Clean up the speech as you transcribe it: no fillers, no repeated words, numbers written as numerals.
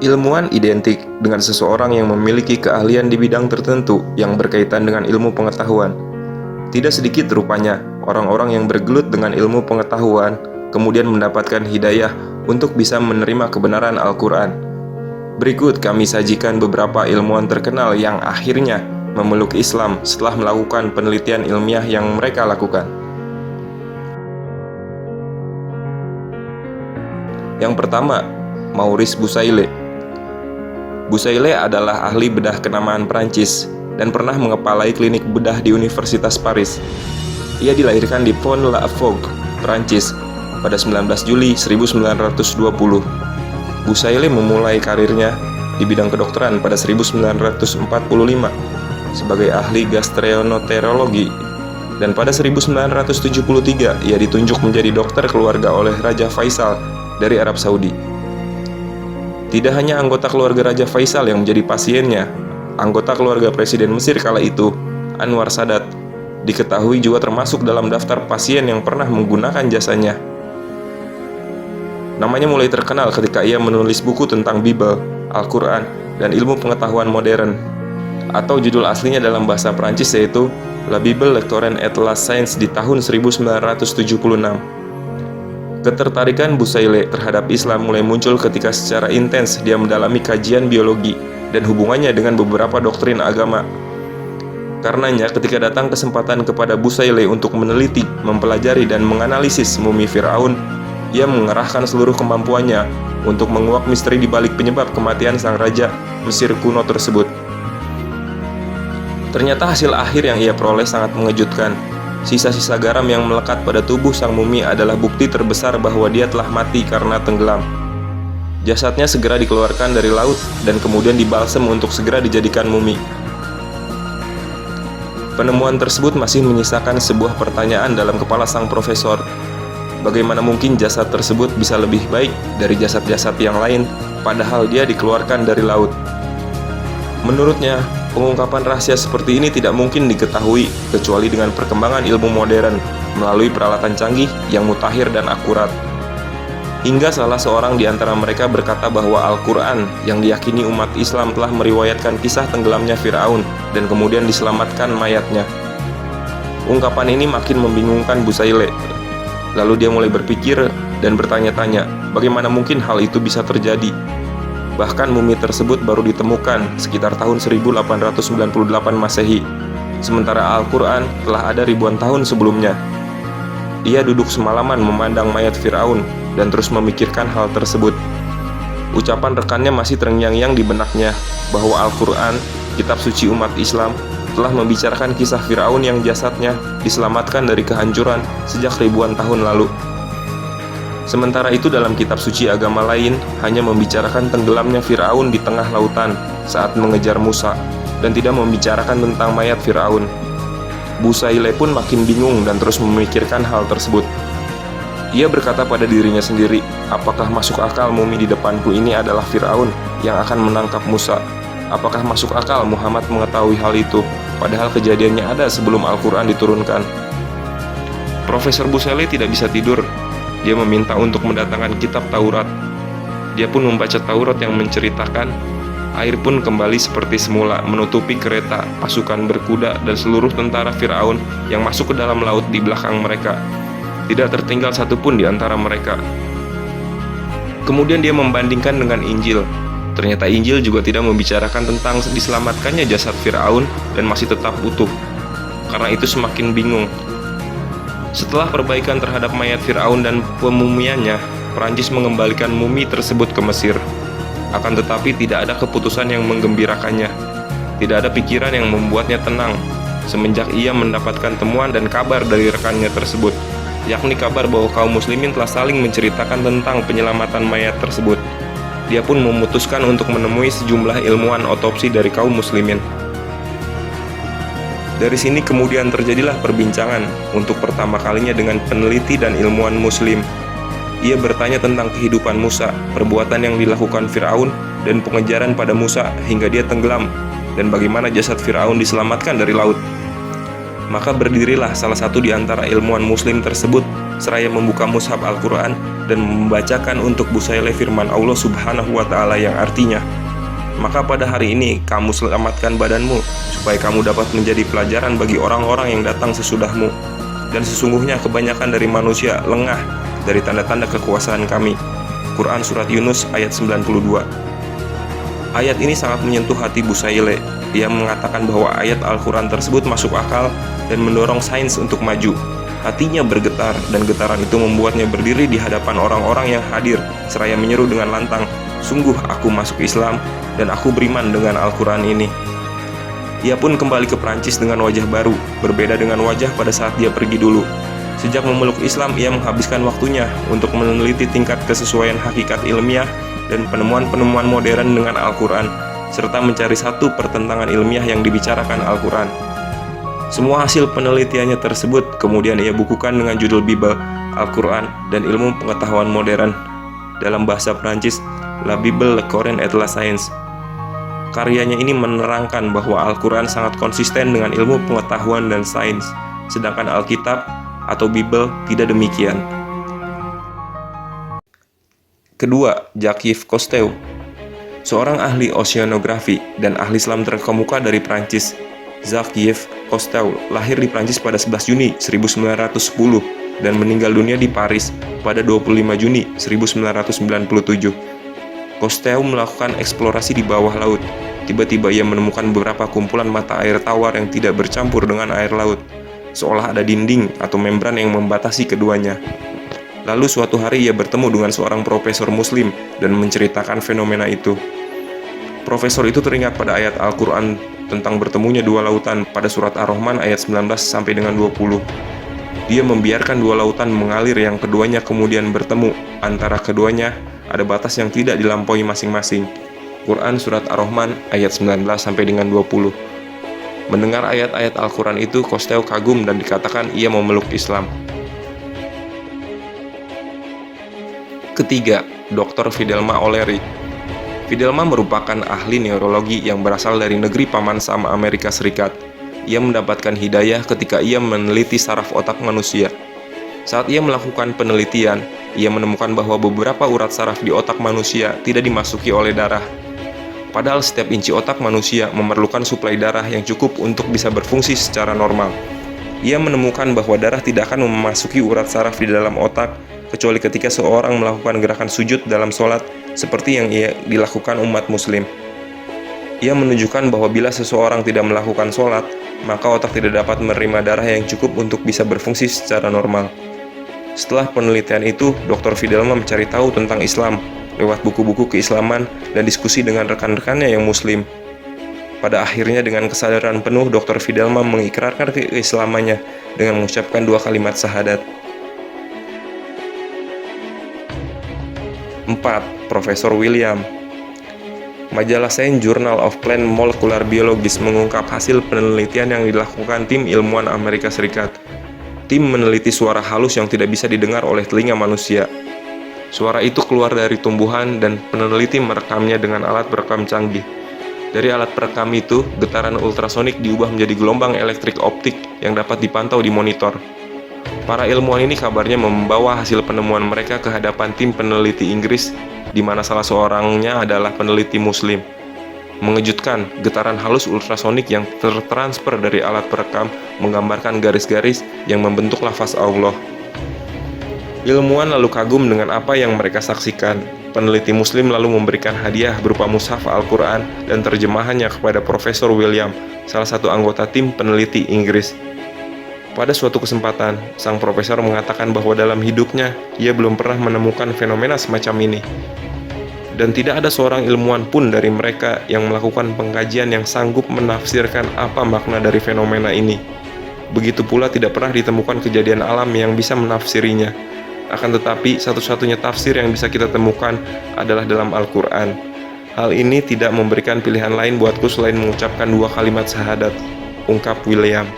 Ilmuwan identik dengan seseorang yang memiliki keahlian di bidang tertentu yang berkaitan dengan ilmu pengetahuan. Tidak sedikit rupanya orang-orang yang bergelut dengan ilmu pengetahuan kemudian mendapatkan hidayah untuk bisa menerima kebenaran Al-Quran. Berikut kami sajikan beberapa ilmuwan terkenal yang akhirnya memeluk Islam setelah melakukan penelitian ilmiah yang mereka lakukan. Yang pertama, Maurice Bucaille. Bucaille adalah ahli bedah kenamaan Prancis dan pernah mengepalai klinik bedah di Universitas Paris. Ia dilahirkan di Pont-l'Arche, Prancis pada 19 Juli 1920. Bucaille memulai karirnya di bidang kedokteran pada 1945 sebagai ahli gastroenterologi, dan pada 1973 ia ditunjuk menjadi dokter keluarga oleh Raja Faisal dari Arab Saudi. Tidak hanya anggota keluarga Raja Faisal yang menjadi pasiennya, anggota keluarga Presiden Mesir kala itu, Anwar Sadat, diketahui juga termasuk dalam daftar pasien yang pernah menggunakan jasanya. Namanya mulai terkenal ketika ia menulis buku tentang Bible, Al-Quran, dan ilmu pengetahuan modern, atau judul aslinya dalam bahasa Prancis yaitu La Bible Lectoren et la Science di tahun 1976. Ketertarikan Bucaille terhadap Islam mulai muncul ketika secara intens dia mendalami kajian biologi dan hubungannya dengan beberapa doktrin agama. Karenanya, ketika datang kesempatan kepada Bucaille untuk meneliti, mempelajari, dan menganalisis mumi Fir'aun, ia mengerahkan seluruh kemampuannya untuk menguak misteri di balik penyebab kematian sang raja Mesir kuno tersebut. Ternyata hasil akhir yang ia peroleh sangat mengejutkan. Sisa-sisa garam yang melekat pada tubuh sang mumi adalah bukti terbesar bahwa dia telah mati karena tenggelam. Jasadnya segera dikeluarkan dari laut dan kemudian dibalsem untuk segera dijadikan mumi. Penemuan tersebut masih menyisakan sebuah pertanyaan dalam kepala sang profesor. Bagaimana mungkin jasad tersebut bisa lebih baik dari jasad-jasad yang lain, padahal dia dikeluarkan dari laut? Menurutnya, pengungkapan rahasia seperti ini tidak mungkin diketahui kecuali dengan perkembangan ilmu modern melalui peralatan canggih yang mutakhir dan akurat. Hingga salah seorang di antara mereka berkata bahwa Al-Quran yang diyakini umat Islam telah meriwayatkan kisah tenggelamnya Fir'aun dan kemudian diselamatkan mayatnya. Ungkapan ini makin membingungkan Bucaille. Lalu dia mulai berpikir dan bertanya-tanya, bagaimana mungkin hal itu bisa terjadi? Bahkan mumi tersebut baru ditemukan sekitar tahun 1898 Masehi, sementara Al-Quran telah ada ribuan tahun sebelumnya. Ia duduk semalaman memandang mayat Fir'aun dan terus memikirkan hal tersebut. Ucapan rekannya masih terngiang-ngiang di benaknya bahwa Al-Quran, kitab suci umat Islam, telah membicarakan kisah Fir'aun yang jasadnya diselamatkan dari kehancuran sejak ribuan tahun lalu. Sementara itu dalam kitab suci agama lain hanya membicarakan tenggelamnya Fir'aun di tengah lautan saat mengejar Musa dan tidak membicarakan tentang mayat Fir'aun. Bucaille pun makin bingung dan terus memikirkan hal tersebut. Ia berkata pada dirinya sendiri, apakah masuk akal mumi di depanku ini adalah Fir'aun yang akan menangkap Musa? Apakah masuk akal Muhammad mengetahui hal itu, padahal kejadiannya ada sebelum Al-Quran diturunkan? Profesor Bucaille tidak bisa tidur. Dia meminta untuk mendatangkan kitab Taurat. Dia pun membaca Taurat yang menceritakan air pun kembali seperti semula menutupi kereta, pasukan berkuda, dan seluruh tentara Fir'aun yang masuk ke dalam laut di belakang mereka. Tidak tertinggal satupun di antara mereka. Kemudian dia membandingkan dengan Injil. Ternyata Injil juga tidak membicarakan tentang diselamatkannya jasad Fir'aun dan masih tetap utuh. Karena itu semakin bingung. Setelah perbaikan terhadap mayat Fir'aun dan pemumiannya, Prancis mengembalikan mumi tersebut ke Mesir. Akan tetapi tidak ada keputusan yang menggembirakannya. Tidak ada pikiran yang membuatnya tenang semenjak ia mendapatkan temuan dan kabar dari rekannya tersebut, yakni kabar bahwa kaum muslimin telah saling menceritakan tentang penyelamatan mayat tersebut. Dia pun memutuskan untuk menemui sejumlah ilmuwan otopsi dari kaum muslimin. Dari sini kemudian terjadilah perbincangan untuk pertama kalinya dengan peneliti dan ilmuwan muslim. Ia bertanya tentang kehidupan Musa, perbuatan yang dilakukan Fir'aun, dan pengejaran pada Musa hingga dia tenggelam, dan bagaimana jasad Fir'aun diselamatkan dari laut. Maka berdirilah salah satu di antara ilmuwan muslim tersebut seraya membuka mushaf Al-Quran dan membacakan untuk Busaileh firman Allah Subhanahu wa Ta'ala yang artinya, "Maka pada hari ini kamu selamatkan badanmu, supaya kamu dapat menjadi pelajaran bagi orang-orang yang datang sesudahmu. Dan sesungguhnya kebanyakan dari manusia lengah dari tanda-tanda kekuasaan kami." Quran Surat Yunus ayat 92. Ayat ini sangat menyentuh hati Busaileh. Ia mengatakan bahwa ayat Al-Quran tersebut masuk akal dan mendorong sains untuk maju. Hatinya bergetar, dan getaran itu membuatnya berdiri di hadapan orang-orang yang hadir, seraya menyeru dengan lantang, "Sungguh aku masuk Islam, dan aku beriman dengan Al-Quran ini." Ia pun kembali ke Prancis dengan wajah baru, berbeda dengan wajah pada saat dia pergi dulu. Sejak memeluk Islam, ia menghabiskan waktunya untuk meneliti tingkat kesesuaian hakikat ilmiah dan penemuan-penemuan modern dengan Al-Quran, serta mencari satu pertentangan ilmiah yang dibicarakan Al-Quran. Semua hasil penelitiannya tersebut kemudian ia bukukan dengan judul Bible, Al-Quran, dan Ilmu Pengetahuan Modern. Dalam bahasa Prancis, La Bible, Le Coran et la Science. Karyanya ini menerangkan bahwa Al-Quran sangat konsisten dengan ilmu pengetahuan dan sains, sedangkan Alkitab atau Bible tidak demikian. Kedua, Jacques Cousteau, seorang ahli oceanografi dan ahli selam terkemuka dari Prancis. Jacques Cousteau lahir di Prancis pada 11 Juni 1910 dan meninggal dunia di Paris pada 25 Juni 1997. Cousteau melakukan eksplorasi di bawah laut. Tiba-tiba ia menemukan beberapa kumpulan mata air tawar yang tidak bercampur dengan air laut, seolah ada dinding atau membran yang membatasi keduanya. Lalu suatu hari ia bertemu dengan seorang profesor muslim dan menceritakan fenomena itu. Profesor itu teringat pada ayat Al-Quran tentang bertemunya dua lautan pada surat Ar-Rahman ayat 19 sampai dengan 20. Dia membiarkan dua lautan mengalir yang keduanya kemudian bertemu. Antara keduanya ada batas yang tidak dilampaui masing-masing. Quran surat Ar-Rahman ayat 19 sampai dengan 20. Mendengar ayat-ayat Al-Quran itu, Cousteau kagum dan dikatakan ia memeluk Islam. Ketiga, Dr. Fidelma O'Leary. Fidelma merupakan ahli neurologi yang berasal dari negeri Paman Sam, Amerika Serikat. Ia mendapatkan hidayah ketika ia meneliti saraf otak manusia. Saat ia melakukan penelitian, ia menemukan bahwa beberapa urat saraf di otak manusia tidak dimasuki oleh darah. Padahal setiap inci otak manusia memerlukan suplai darah yang cukup untuk bisa berfungsi secara normal. Ia menemukan bahwa darah tidak akan memasuki urat saraf di dalam otak kecuali ketika seorang melakukan gerakan sujud dalam sholat seperti yang dilakukan umat muslim. Ia menunjukkan bahwa bila seseorang tidak melakukan sholat, maka otak tidak dapat menerima darah yang cukup untuk bisa berfungsi secara normal. Setelah penelitian itu, Dr. Fidelma mencari tahu tentang Islam lewat buku-buku keislaman dan diskusi dengan rekan-rekannya yang muslim. Pada akhirnya dengan kesadaran penuh, Dr. Fidelma mengikrarkan keislamannya dengan mengucapkan 2 kalimat syahadat. 4. Profesor William. Majalah Science Journal of Plant Molecular Biologists mengungkap hasil penelitian yang dilakukan tim ilmuwan Amerika Serikat. Tim meneliti suara halus yang tidak bisa didengar oleh telinga manusia. Suara itu keluar dari tumbuhan dan peneliti merekamnya dengan alat perekam canggih. Dari alat perekam itu, getaran ultrasonik diubah menjadi gelombang elektrik optik yang dapat dipantau di monitor. Para ilmuwan ini kabarnya membawa hasil penemuan mereka ke hadapan tim peneliti Inggris, di mana salah seorangnya adalah peneliti Muslim. Mengejutkan, getaran halus ultrasonik yang tertransfer dari alat perekam menggambarkan garis-garis yang membentuk lafaz Allah. Ilmuwan lalu kagum dengan apa yang mereka saksikan. Peneliti Muslim lalu memberikan hadiah berupa mushaf Al-Quran dan terjemahannya kepada Profesor William, salah satu anggota tim peneliti Inggris. Pada suatu kesempatan, sang profesor mengatakan bahwa dalam hidupnya, ia belum pernah menemukan fenomena semacam ini. Dan tidak ada seorang ilmuwan pun dari mereka yang melakukan pengkajian yang sanggup menafsirkan apa makna dari fenomena ini. Begitu pula tidak pernah ditemukan kejadian alam yang bisa menafsirinya. Akan tetapi, satu-satunya tafsir yang bisa kita temukan adalah dalam Al-Quran. Hal ini tidak memberikan pilihan lain buatku selain mengucapkan 2 kalimat syahadat, ungkap William.